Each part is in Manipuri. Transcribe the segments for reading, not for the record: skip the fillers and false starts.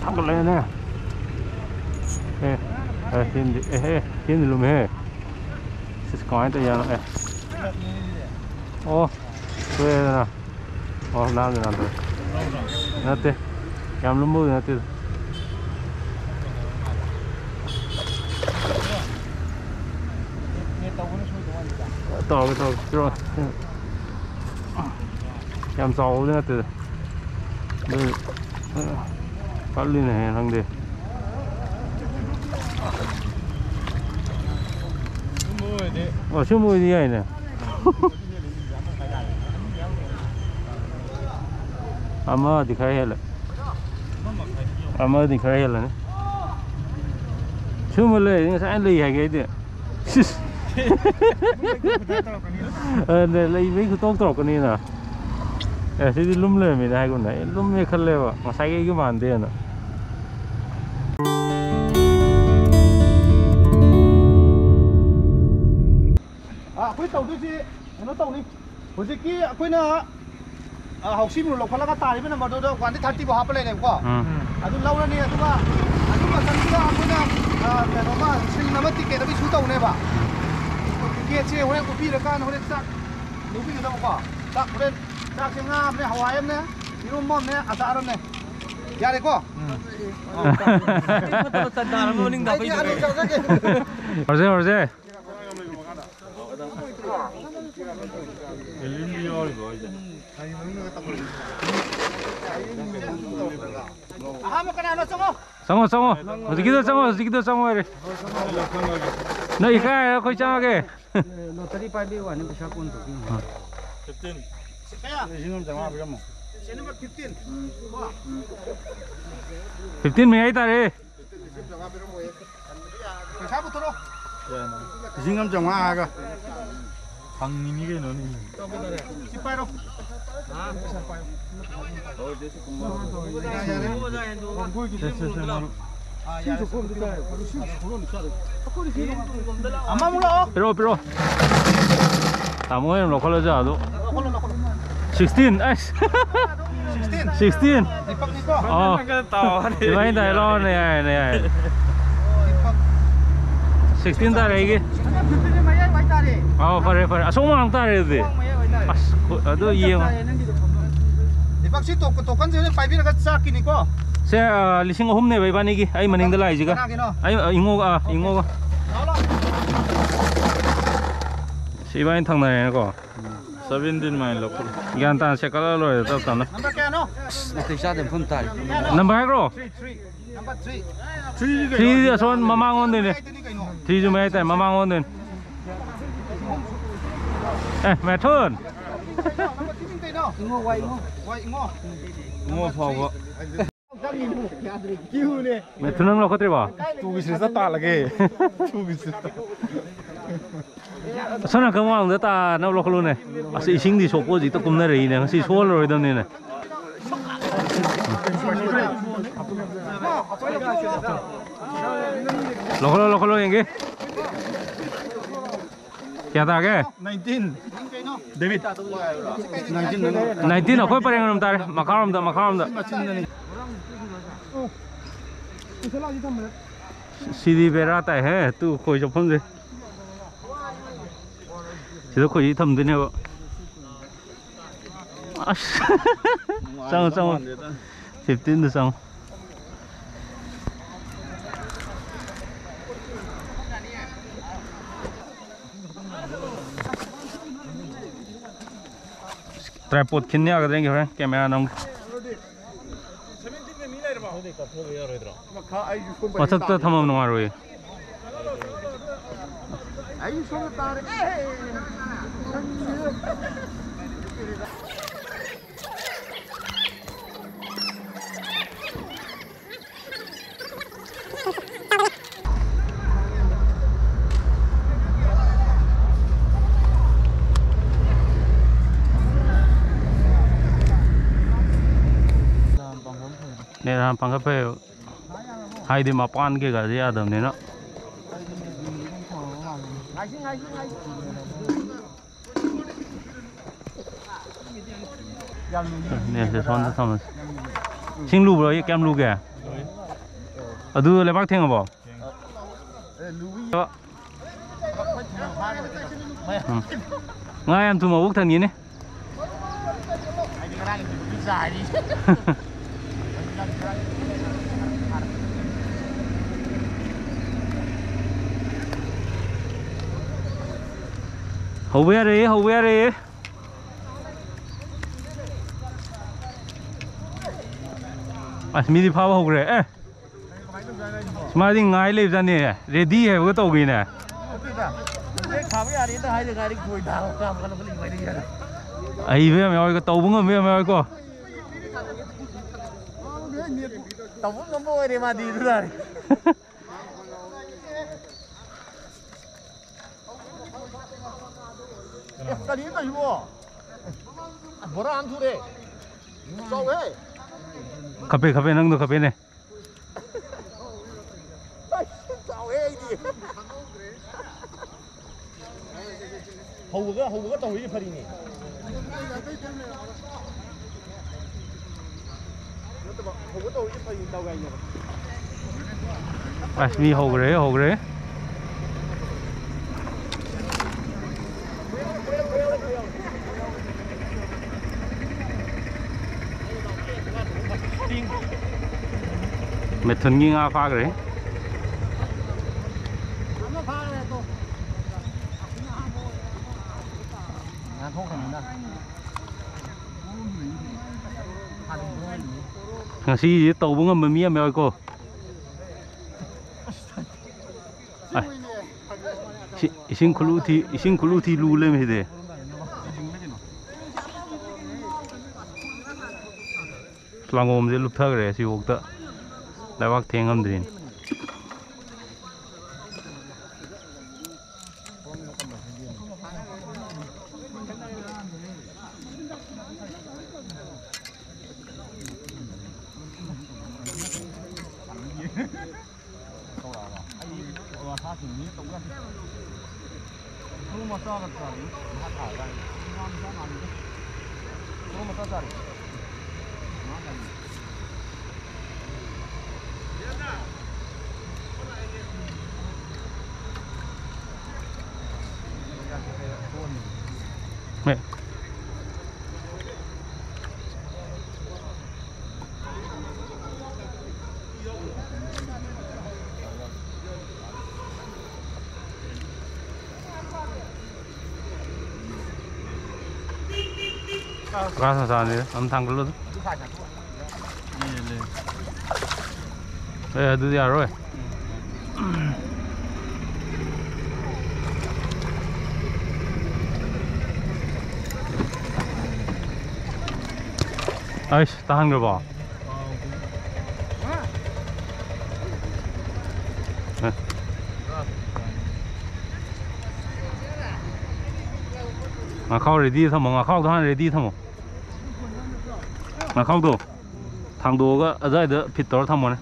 thằng lên nè thiên lùm he có tới giờ nó ô quê nè ô nam rồi nè tê em lùm mui nè tê tàu rồi em sầu nè tê phát lên này thằng đi chưa mùi gì này ama thì khai hết rồi chưa mùi lấy sẽ lấy hay cái gì lấy mấy cái tóc trọc cái này nè sẽ đi lùm lên mình hai con này lùm mấy khăn leo mà sai cái màn tiền nè quên tàu đi gì nó tàu đi hồi gì kia quên nữa học sinh một lộc phải là cái tài bên nào mà đâu quan đi thắt ti vào hấp lên này có đúng lâu rồi nè đúng không đúng mà thằng kia quên nữa cái đó mà xin nó mất ticket nó bị xuống tàu này bà kia chia hồi cũng phi được can hồi chắc đúng phi được đâu có chắc hồi chắc xem nga này Hawaii em nè 이런 뭐 네 아사람 네 야래 거 또 산다 모닝 다 비죠 어제 상어 어디기도 상어 이래 너 이거 거기 장하게 로터리 파이비 와는 비싸 건 도 15 지금 장화 비가 뭐 15 mấy ta 지금 장화가 강님이게 너는 18로 아마 몰라 pero estamos en lo colocado 16 16 thì mấy tay lo này 16 ta đây kì phải số mang ta đây gì ở đâu yên bác sĩ tổ con gì phải biết là cái xác kì có xe lịch sinh hôm nay vậy bạn đi ai mà nên đây lại gì cả ai ingô si bạn thằng này có 17 mile local gan ta sẽ có rồi tao tao nó number cái nó thì sao dem phun tai number hai rồi number 3 thì giờ son mà mang ngon này thì chúng mày tại mà mang ngon này mẹ thơn ngô phò vợ mẹ thơn nó có thể bảo tu bị sét ta là cái tu bị sét sao nó không ăn được ta nó lo luôn này sĩ sinh đi số gì tôi cũng nói rồi này sĩ số rồi đâu này lo yang cái kia ta cái 19 David 19 aku paling orang tar makaram dah CD berat है तू कोई जब हम chỉ có gì thầm thế nào xong 15 được xong tripod khinh nha cái gì vậy camera nong 어떻게 또 탐험 농아로이 아이 손을 따르 nè làm bằng cà phê hay đi mà pan kia cả gì à đầm này nó nè sẽ son xong rồi xin lù rồi kem lù kìa ดูเลยบักเทียงบ่ง่ายอันทุ่มบุกทางนี้นี่hầu ve đi hầu ve đi à mi đi phao hầu rồi ê mà đi ngay lên ra nè ready है वो तो भी nè ấy về mày ơi cái tàu bung về mày ơi cô tàu bung không vui đi mà đi rồi cái gì cái gì 뭐라 안 투래 싸워 카페 카페 năng được 카페 này 싸워 đi hầu tàu đi phải đi hầu tàu đi phải đi tàu gai nhỉ à mi hầu rồi mệt thân nghi ngà pha cái đấy si tàu bung ngâm mía mèo cô isin khulu thi lu lên thế lang ôm dễ lúc thở rồi si hộp tợ đại bác thiên âm đến mẹ rasa sana am thang luôn đưa ra rồi ấy tahan rồi bỏ mà khâu ready thôi mà khâu thôi ready thôi mà khâu đồ thằng đồ cái ở đây đó phít tỏi thằng mà này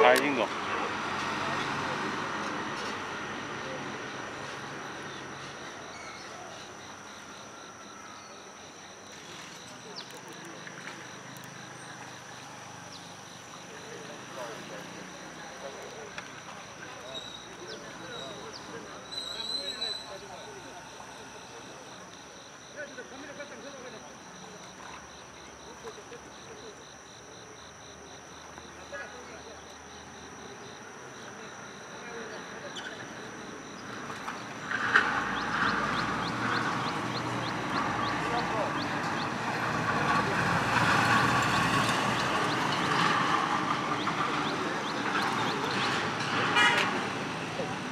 thái chính rồi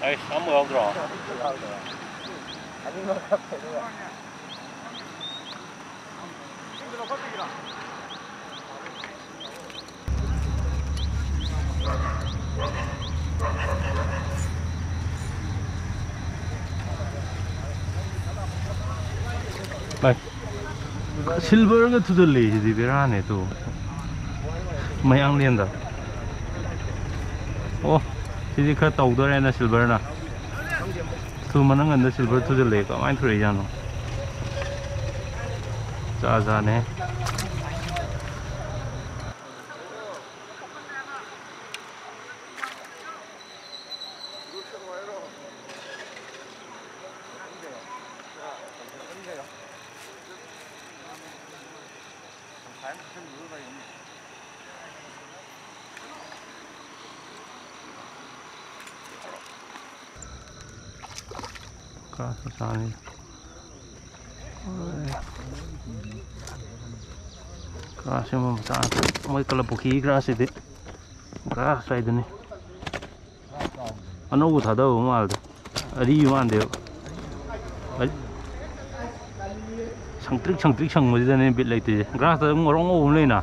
Ấy, sắm mưa không rõ. 아닌 것 같아. Đây. Silver cái thứ gì thì biết ra này tụ. Mấy ăn liền rồi. Ô, thì cái tàu đó là silver nè. Thu mà nó ngân silver thứ gì có anh thấy ra nó. Ra nè. Kasasani. Kasih mau besar. Mau kalau buki keras itu. Keras saya ini. Anu gua tahu mal tu. Adi yuan dia. Sangtrik sang macam ni bit lagi. Keras tu orang orang ni na.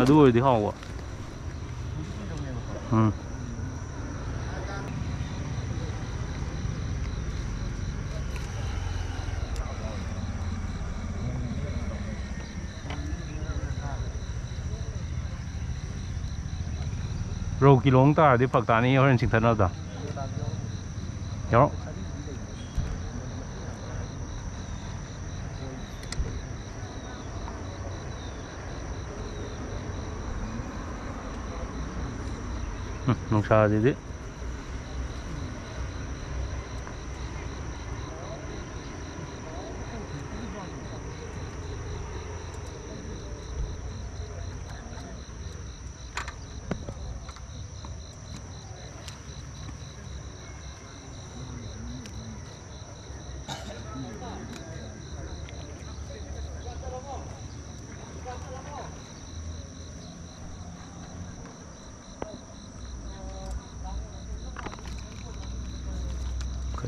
Aduh di hawa. Rô kỳ lông ta đi phật tà này hơn chính thân nào ta, hiểu? Nông sa gì đấy?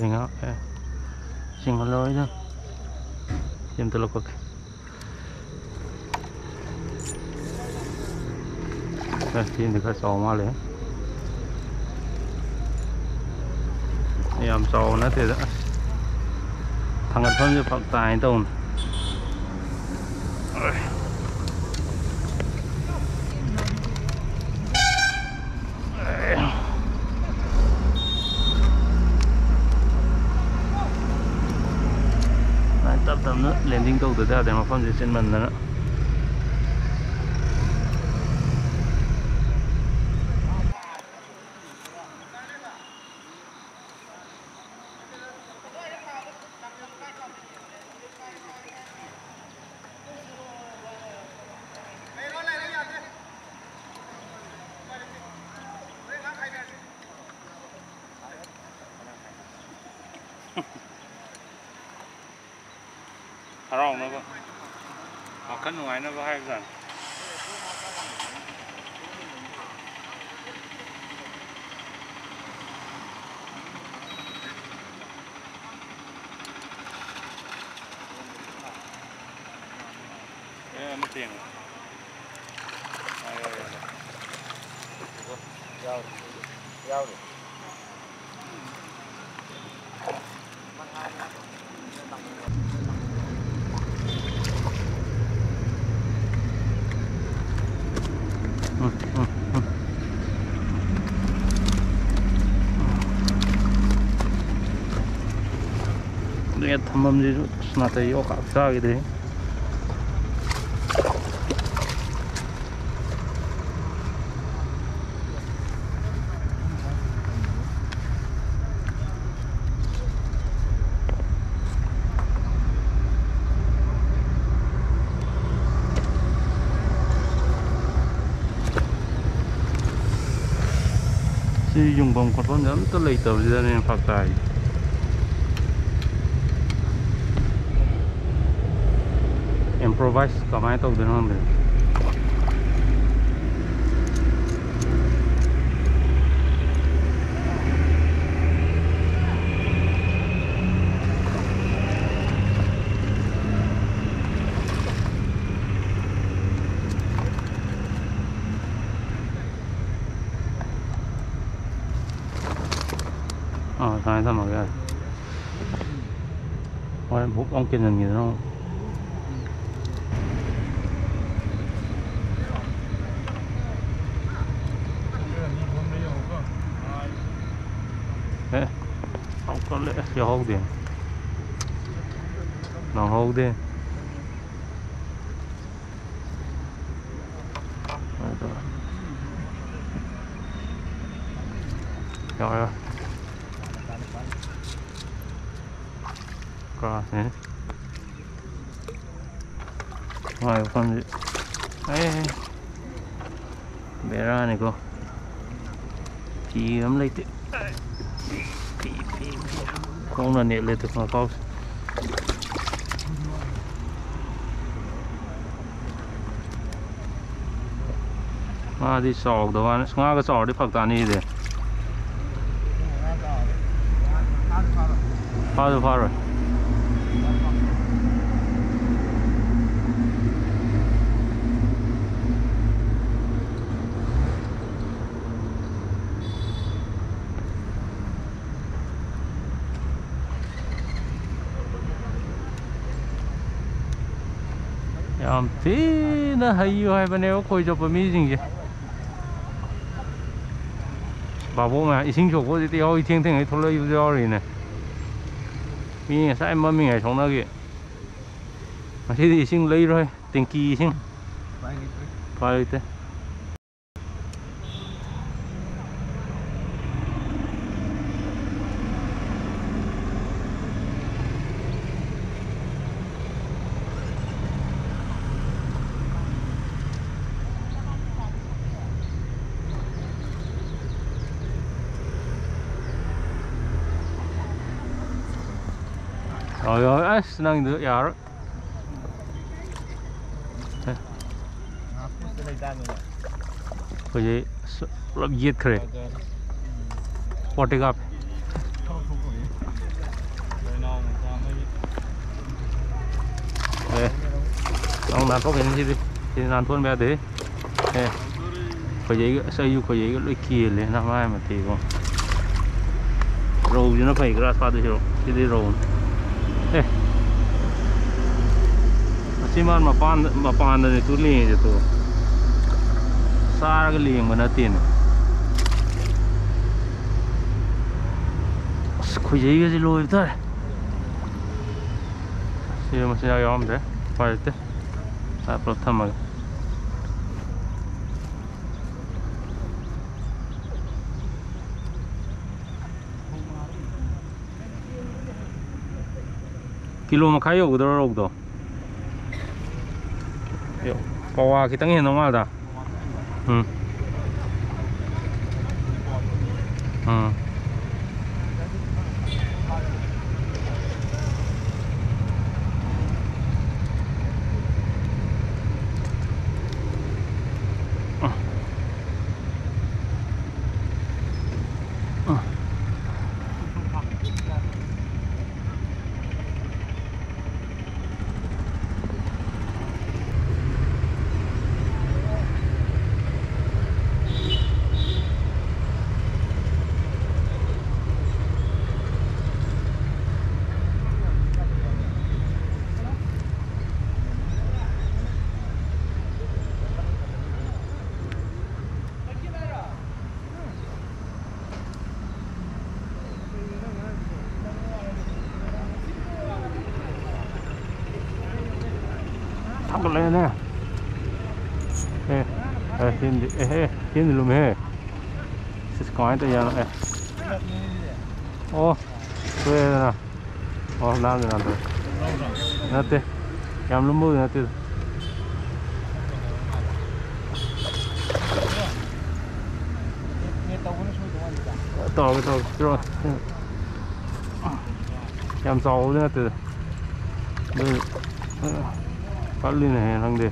Cái ngõ xin con lỗi đó em tôi lộc đây xin được cái sò mà liền em sò nó thì đó thằng anh thân như phật tài tồn tầm nữa landing câu từ ra để mà phong gì trên mình nữa rong nó có khăn ngoài nó có hai lần cái mất tiền Giao Lihat tamam di senata yo kaksa gitu ya. Si dùng bông con con dẫn tới lấy tàu ra nên phạt tài. Improvise kamay tàu đến hơn rồi. Thái thầm vào cái ôi bút ông kia nhìn nó thế không có lẽ sẽ hô tiền nó hô đi rồi có thế ngoài con gì ấy bé ra này cô chị ấm lấy tiền không là nhẹ lên thực mà câu đi sọt đồ ăn ngã cái sọt đi phật tàn đi đi pha rồi ям thế hay hay bên này coi cho bên mình gì bà bố mà sinh chỗ có thì hồi thiên ấy thôi lấy do rồi này mình sai mà mình hay sống nó kìa mà thế thì sinh lấy rồi tiền kỳ sinh phải thế rồi senang được yaar có gì lập giết khere potegap ông nào có cái gì thì làm thôn bé đấy có gì xây có gì cái kia lên năm ai mà thì không rồi nó phải ra sao được rồi thì đi rồi Siman mapan dari tu liang je tu, sar ke liang mana tin. Kau jadi ke silo itu? Siapa masih ada yang ada? Pada tu, saya pertama. Kilo makai yo, udah rok do. Yo, bawa kita ni normal dah. Thằng lên nè, hiện luôn he, sẽ có cái gì nữa, ô, quê nè, ô làm gì làm được, nè tê, làm lúm mùi nè tê, tàu rồi, làm sầu nè tê, phát lên này thằng đi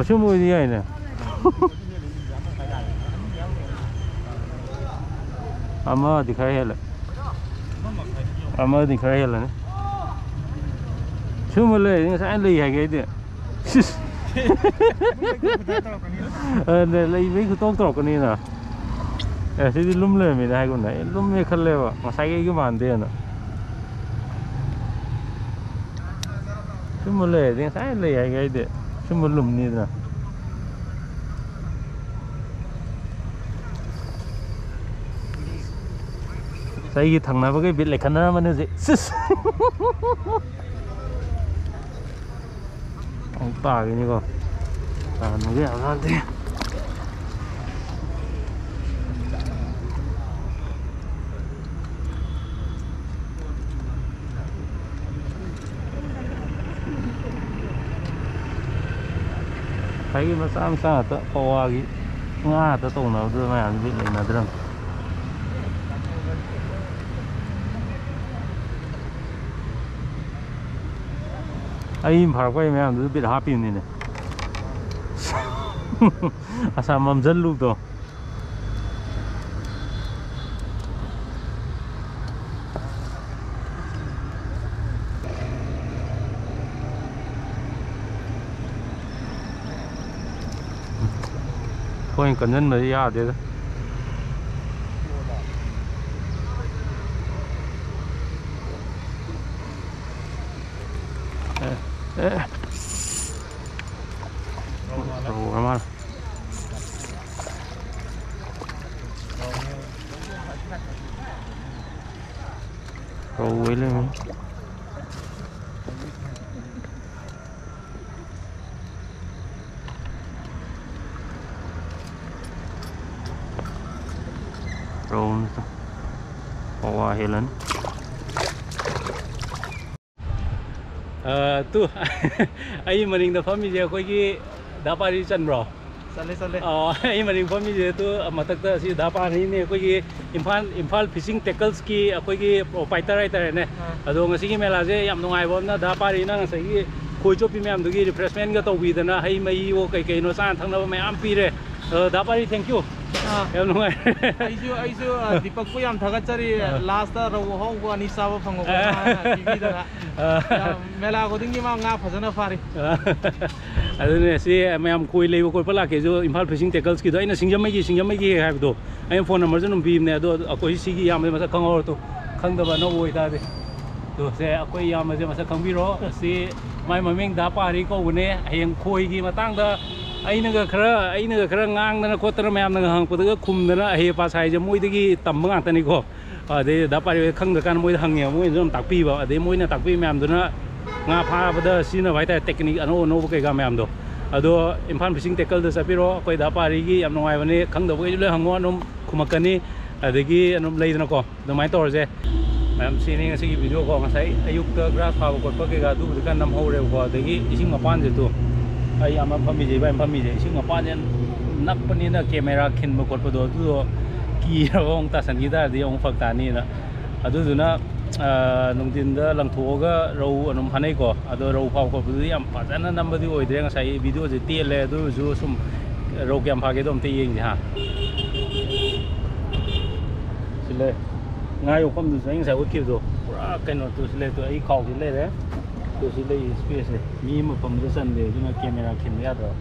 chưa mùi gì này ama thì khai hết rồi chưa mùi lên sẽ lì hay cái gì เลยไม่คือต้องตรอกกันนี่นะที่ลุ่มเลยไม่ได้คนไหนลุ่มไม่คันเลยวะมาใส่กี่มันเดียนะชุ่มมาเลยเนี่ยใส่เลยไงเด็ดชุ่มมาลุ่มนี่นะใส่กี่ถังนะพวกไอ้บิดเหล็กขนาดมันเนี่ยสิเอาตากันนี่ก็ตาหนูก็อยากทานดิKayak masa-masa tak kawa lagi ngah tak tahu nak tu mana ambil ni nak terang. Aim parkway macam tu bit happy ni ni. Asal mamzal lu tu. Coi cần nhân mới ra thế đó. Rồi mà. Rồi lên. Rồi qua Helen tu ai mình đã phát video coi cái đá ba đi chân rồi Sale. ai mình phát video tu mà tất cả si đá ba này nè coi cái Imphal fishing tackles ki coi cái proprietor này nè đó ngay khi mình làm gì làm nông nghiệp na đá ba đi na ngay khi khôi chốt phim em tu cái refreshment cái tàu vị đó na hay mấy vô cái nó sang thằng nào mấy am pi rồi đá ba đi thank you. Em đúng rồi. Ai chưa Deepak को हम थका चरी last ता रहो हो वो अनिसा वो फंगो को TV दा मेला को दिन की माँ ngã फजना फारी अरे से मैं हम कोई ले वो कोई पला के जो Imphal fishing tackles की तो इन्हें सिंगम में की है तो आई फोन नंबर जो नंबर ने तो कोई सी की यहाँ में मतलब खंग और तो खंग दबा न वो इधर दे तो से कोई यहाँ में मतलब खंग भी रो से मैं मम्मी दा पारी को उन्हें हैं कोई की मातांग दा ai nâng cái ngang nó có tao mềm nó hàng của tôi khum nó hay pa sai cho mũi cái tầm bằng tao này có ở đây đã phải khăng được can mũi hàng nhiều mũi nó tạc pi vào ở đây mũi nó tạc pi mềm rồi nó ngà pha bây giờ xin là phải tại technique nó cái gam mềm đó ở đó Imphal fishing tackle đó sẽ biết rồi coi đã phải cái em ngoài bên này khăng được cái lưỡi hàng ngon nó khum cái này ở đây cái nó lấy nó có nó máy to rồi em xin cái video có cái thấy ayuk cái grass pha của cái gà du cái nằm hậu đều có đây cái xin mà pan rồi tu ai am phami je ba phami je sing apa jen nak pani na camera khin ma kot podo tu ki ong ta san gi da di ong phak ta ni na adu du na nung tin da lang tho ga ro anum hanai ko adu ro phaw ko bu yam pa jana number di oi de nga sai video je ti le du ju sum ro cam pha ke dom ti ying ha sile ngai yo kom du sai sai ot ki do pura kai no tu sile tu ai khau ki le de तो इसलिए स्पेस है मी में फंक्शन दे जो ना कैमरा खींच याद रहो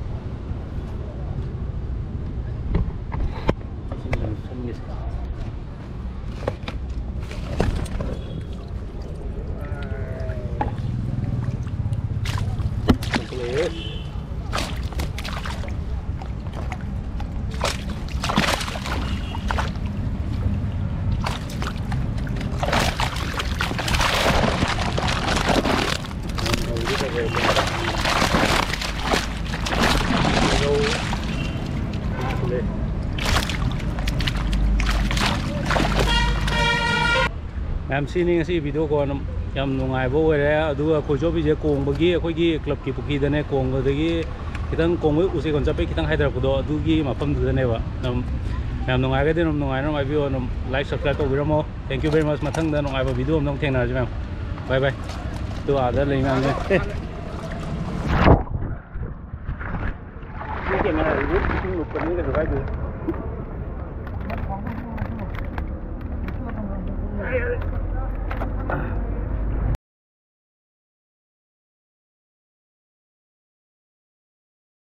em xin video ko yam nungai bo re adu ko jo bi je kong bagi khoi gi club ki puki dane kong ga gi kitang kong u se kon chape kitang haidar ko do adu gi mapam du dane wa yam nungai ga den nungai no mai video no like subscribe to biramo thank you very much mathang da nungai ba video nong theng na ji mem bye bye to ada le ngang ne ni ke na ru ting lu ko ni ga ga du